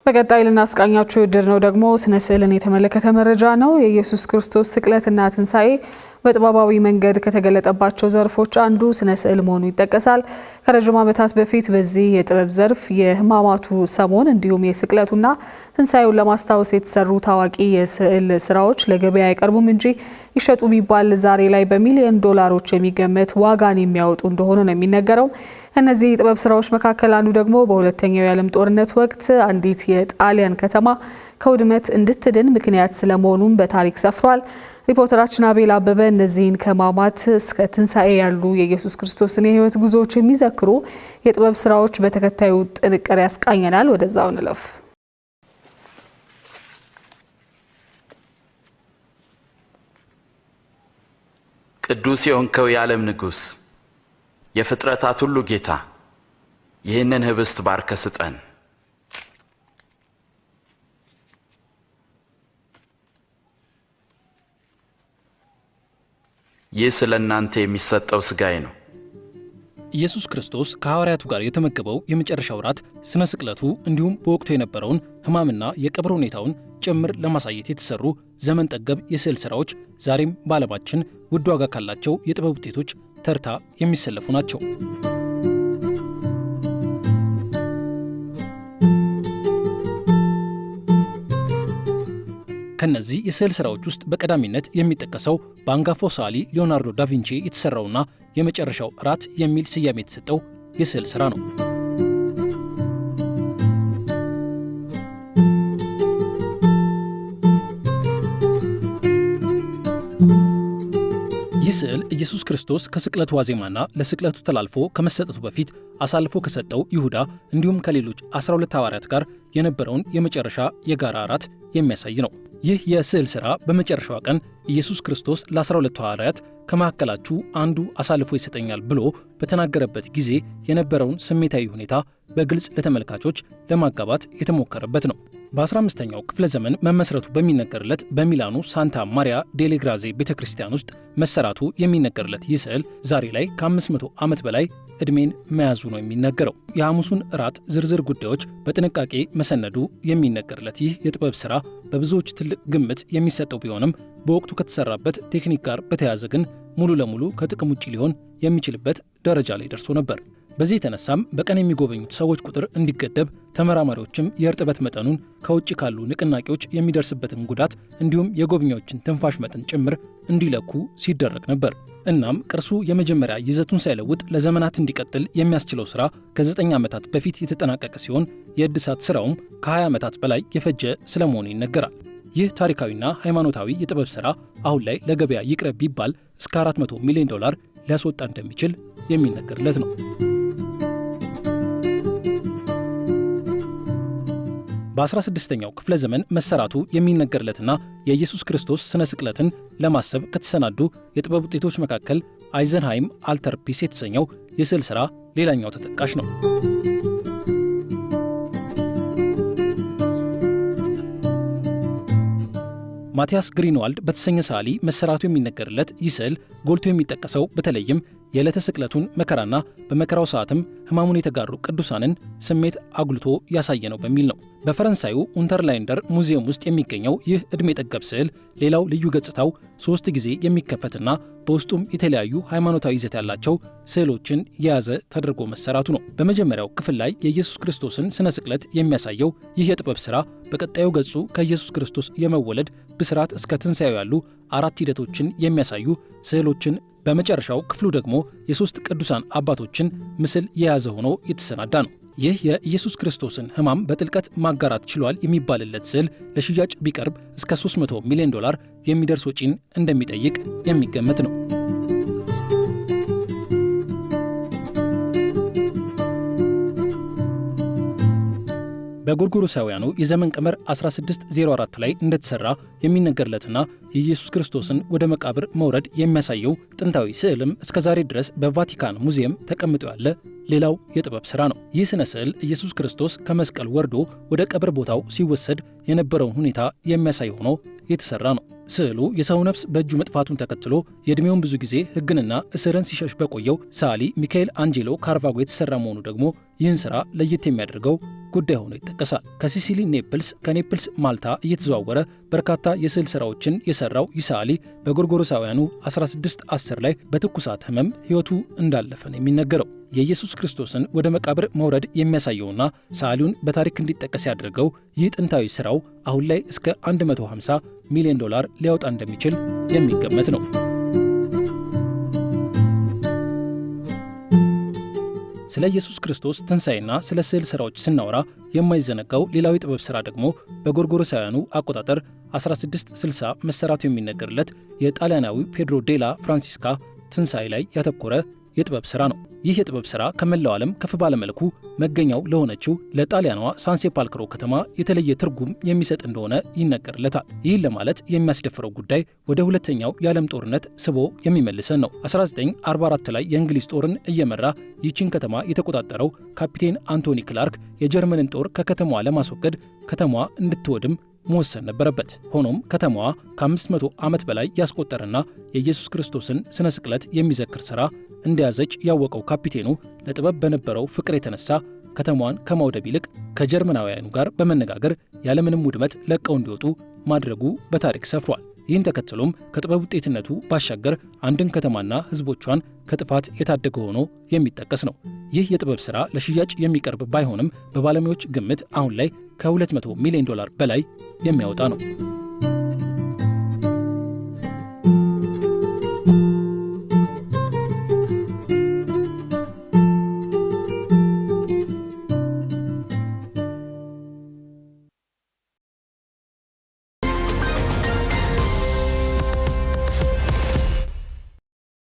በቀጣይ ልናስቃኛችሁ የወደድነው ደግሞ ስነ ስዕልን የተመለከተ መረጃ ነው። የኢየሱስ ክርስቶስ ስቅለትና ትንሣኤ በጥበባዊ መንገድ ከተገለጠባቸው ዘርፎች አንዱ ስነ ስዕል መሆኑ ይጠቀሳል። ከረጅም ዓመታት በፊት በዚህ የጥበብ ዘርፍ የሕማማቱ ሰሞን እንዲሁም የስቅለቱና ትንሣኤውን ለማስታወስ የተሰሩ ታዋቂ የስዕል ስራዎች ለገበያ አይቀርቡም እንጂ ይሸጡ ቢባል ዛሬ ላይ በሚሊዮን ዶላሮች የሚገመት ዋጋን የሚያወጡ እንደሆነ ነው የሚነገረው። እነዚህ የጥበብ ስራዎች መካከል አንዱ ደግሞ በሁለተኛው የዓለም ጦርነት ወቅት አንዲት የጣሊያን ከተማ ከውድመት እንድትድን ምክንያት ስለመሆኑም በታሪክ ሰፍሯል። ሪፖርተራችን አቤል አበበ እነዚህን ከሕማማት እስከ ትንሣኤ ያሉ የኢየሱስ ክርስቶስን የህይወት ጉዞዎች የሚዘክሩ የጥበብ ስራዎች በተከታዩ ጥንቅር ያስቃኘናል። ወደዛው እንለፍ። ቅዱስ የሆንከው የዓለም ንጉሥ፣ የፍጥረታት ሁሉ ጌታ፣ ይህንን ህብስት ባርከ ስጠን። ይህ ስለ እናንተ የሚሰጠው ሥጋዬ ነው። ኢየሱስ ክርስቶስ ከሐዋርያቱ ጋር የተመገበው የመጨረሻው ራት ስነ ስቅለቱ እንዲሁም በወቅቱ የነበረውን ሕማምና የቀብር ሁኔታውን ጭምር ለማሳየት የተሰሩ ዘመን ጠገብ የስዕል ሥራዎች ዛሬም በዓለማችን ውድ ዋጋ ካላቸው የጥበብ ውጤቶች ተርታ የሚሰለፉ ናቸው። ከነዚህ የስዕል ሥራዎች ውስጥ በቀዳሚነት የሚጠቀሰው በአንጋፋው ሰዓሊ ሊዮናርዶ ዳቪንቺ የተሰራውና የመጨረሻው ራት የሚል ስያሜ የተሰጠው የስዕል ሥራ ነው። ይህ ስዕል ኢየሱስ ክርስቶስ ከስቅለቱ ዋዜማና ለስቅለቱ ተላልፎ ከመሰጠቱ በፊት አሳልፎ ከሰጠው ይሁዳ እንዲሁም ከሌሎች 12 ሐዋርያት ጋር የነበረውን የመጨረሻ የጋራ ራት የሚያሳይ ነው። ይህ የስዕል ሥራ በመጨረሻዋ ቀን ኢየሱስ ክርስቶስ ለ12 ሐዋርያት ከመካከላችሁ አንዱ አሳልፎ ይሰጠኛል ብሎ በተናገረበት ጊዜ የነበረውን ስሜታዊ ሁኔታ በግልጽ ለተመልካቾች ለማጋባት የተሞከረበት ነው። በ15ኛው ክፍለ ዘመን መመስረቱ በሚነገርለት በሚላኑ ሳንታ ማሪያ ዴሌ ግራዜ ቤተክርስቲያን ውስጥ መሰራቱ የሚነገርለት ይህ ስዕል ዛሬ ላይ ከ500 ዓመት በላይ ዕድሜን መያዙ ነው የሚነገረው። የሐሙሱን እራት ዝርዝር ጉዳዮች በጥንቃቄ መሰነዱ የሚነገርለት ይህ የጥበብ ሥራ በብዙዎች ትልቅ ግምት የሚሰጠው ቢሆንም በወቅቱ ከተሰራበት ቴክኒክ ጋር በተያያዘ ግን ሙሉ ለሙሉ ከጥቅም ውጭ ሊሆን የሚችልበት ደረጃ ላይ ደርሶ ነበር። በዚህ የተነሳም በቀን የሚጎበኙት ሰዎች ቁጥር እንዲገደብ፣ ተመራማሪዎችም የእርጥበት መጠኑን ከውጭ ካሉ ንቅናቄዎች የሚደርስበትን ጉዳት እንዲሁም የጎብኚዎችን ትንፋሽ መጠን ጭምር እንዲለኩ ሲደረግ ነበር። እናም ቅርሱ የመጀመሪያ ይዘቱን ሳይለውጥ ለዘመናት እንዲቀጥል የሚያስችለው ሥራ ከ9 ዓመታት በፊት የተጠናቀቀ ሲሆን የእድሳት ሥራውም ከ20 ዓመታት በላይ የፈጀ ስለመሆኑ ይነገራል። ይህ ታሪካዊና ሃይማኖታዊ የጥበብ ሥራ አሁን ላይ ለገበያ ይቅረብ ቢባል እስከ $400 ሚሊዮን ሊያስወጣ እንደሚችል የሚነገርለት ነው። በ16ኛው ክፍለ ዘመን መሰራቱ የሚነገርለትና የኢየሱስ ክርስቶስ ስነ ስቅለትን ለማሰብ ከተሰናዱ የጥበብ ውጤቶች መካከል አይዘንሃይም አልተር ፒስ የተሰኘው የስዕል ሥራ ሌላኛው ተጠቃሽ ነው። ማቲያስ ግሪንዋልድ በተሰኘ ሰዓሊ መሰራቱ የሚነገርለት ይህ ስዕል ጎልቶ የሚጠቀሰው በተለይም የዕለተ ስቅለቱን መከራና በመከራው ሰዓትም ሕማሙን የተጋሩ ቅዱሳንን ስሜት አጉልቶ ያሳየ ነው በሚል ነው። በፈረንሳዩ ኡንተርላይንደር ሙዚየም ውስጥ የሚገኘው ይህ ዕድሜ ጠገብ ስዕል ሌላው ልዩ ገጽታው 3 ጊዜ የሚከፈትና በውስጡም የተለያዩ ሃይማኖታዊ ይዘት ያላቸው ስዕሎችን የያዘ ተደርጎ መሰራቱ ነው። በመጀመሪያው ክፍል ላይ የኢየሱስ ክርስቶስን ስነ ስቅለት የሚያሳየው ይህ የጥበብ ሥራ በቀጣዩ ገጹ ከኢየሱስ ክርስቶስ የመወለድ ብስራት እስከ ትንሣኤው ያሉ 4 ሂደቶችን የሚያሳዩ ስዕሎችን፣ በመጨረሻው ክፍሉ ደግሞ የ3 ቅዱሳን አባቶችን ምስል የያዘ ሆኖ የተሰናዳ ነው። ይህ የኢየሱስ ክርስቶስን ሕማም በጥልቀት ማጋራት ችሏል የሚባልለት ስዕል ለሽያጭ ቢቀርብ እስከ $300 ሚሊዮን የሚደርስ ወጪን እንደሚጠይቅ የሚገመት ነው። በጎርጎሮሳውያኑ የዘመን ቀመር 1604 ላይ እንደተሰራ የሚነገርለትና የኢየሱስ ክርስቶስን ወደ መቃብር መውረድ የሚያሳየው ጥንታዊ ስዕልም እስከዛሬ ድረስ በቫቲካን ሙዚየም ተቀምጦ ያለ ሌላው የጥበብ ሥራ ነው። ይህ ስነ ስዕል ኢየሱስ ክርስቶስ ከመስቀል ወርዶ ወደ ቀብር ቦታው ሲወሰድ የነበረውን ሁኔታ የሚያሳይ ሆኖ የተሰራ ነው። ስዕሉ የሰው ነፍስ በእጁ መጥፋቱን ተከትሎ የዕድሜውን ብዙ ጊዜ ሕግንና እስርን ሲሸሽ በቆየው ሰዓሊ ሚካኤል አንጄሎ ካርቫጎ የተሰራ መሆኑ ደግሞ ይህን ሥራ ለየት የሚያደርገው ጉዳይ ሆኖ ይጠቀሳል። ከሲሲሊ ኔፕልስ፣ ከኔፕልስ ማልታ እየተዘዋወረ በርካታ የስዕል ሥራዎችን የሠራው ይህ ሰዓሊ በጎርጎሮሳውያኑ 1610 ላይ በትኩሳት ሕመም ሕይወቱ እንዳለፈ ነው የሚነገረው። የኢየሱስ ክርስቶስን ወደ መቃብር መውረድ የሚያሳየውና ሰዓሊውን በታሪክ እንዲጠቀስ ያደርገው ይህ ጥንታዊ ሥራው አሁን ላይ እስከ $150 ሚሊዮን ሊያወጣ እንደሚችል የሚገመት ነው። ስለ ኢየሱስ ክርስቶስ ትንሣኤና ስለ ስዕል ሥራዎች ስናወራ የማይዘነጋው ሌላው የጥበብ ሥራ ደግሞ በጎርጎሮሳውያኑ አቆጣጠር 1660 መሰራቱ የሚነገርለት የጣሊያናዊ ፔድሮ ዴላ ፍራንሲስካ ትንሣኤ ላይ ያተኮረ የጥበብ ሥራ ነው። ይህ የጥበብ ሥራ ከመላው ዓለም ከፍ ባለመልኩ መገኛው ለሆነችው ለጣሊያኗ ሳንሴፓልክሮ ከተማ የተለየ ትርጉም የሚሰጥ እንደሆነ ይነገርለታል። ይህን ለማለት የሚያስደፍረው ጉዳይ ወደ ሁለተኛው የዓለም ጦርነት ስቦ የሚመልሰን ነው። 1944 ላይ የእንግሊዝ ጦርን እየመራ ይህችን ከተማ የተቆጣጠረው ካፒቴን አንቶኒ ክላርክ የጀርመንን ጦር ከከተማዋ ለማስወገድ ከተማዋ እንድትወድም መወሰን ነበረበት። ሆኖም ከተማዋ ከ500 ዓመት በላይ ያስቆጠረና የኢየሱስ ክርስቶስን ስነ ስቅለት የሚዘክር ሥራ እንደያዘች ያወቀው ካፒቴኑ ለጥበብ በነበረው ፍቅር የተነሳ ከተማዋን ከማውደብ ይልቅ ከጀርመናውያኑ ጋር በመነጋገር ያለምንም ውድመት ለቀው እንዲወጡ ማድረጉ በታሪክ ሰፍሯል። ይህን ተከትሎም ከጥበብ ውጤትነቱ ባሻገር አንድን ከተማና ሕዝቦቿን ከጥፋት የታደገ ሆኖ የሚጠቀስ ነው። ይህ የጥበብ ሥራ ለሽያጭ የሚቀርብ ባይሆንም በባለሙያዎች ግምት አሁን ላይ $200 ሚሊዮን በላይ የሚያወጣ ነው።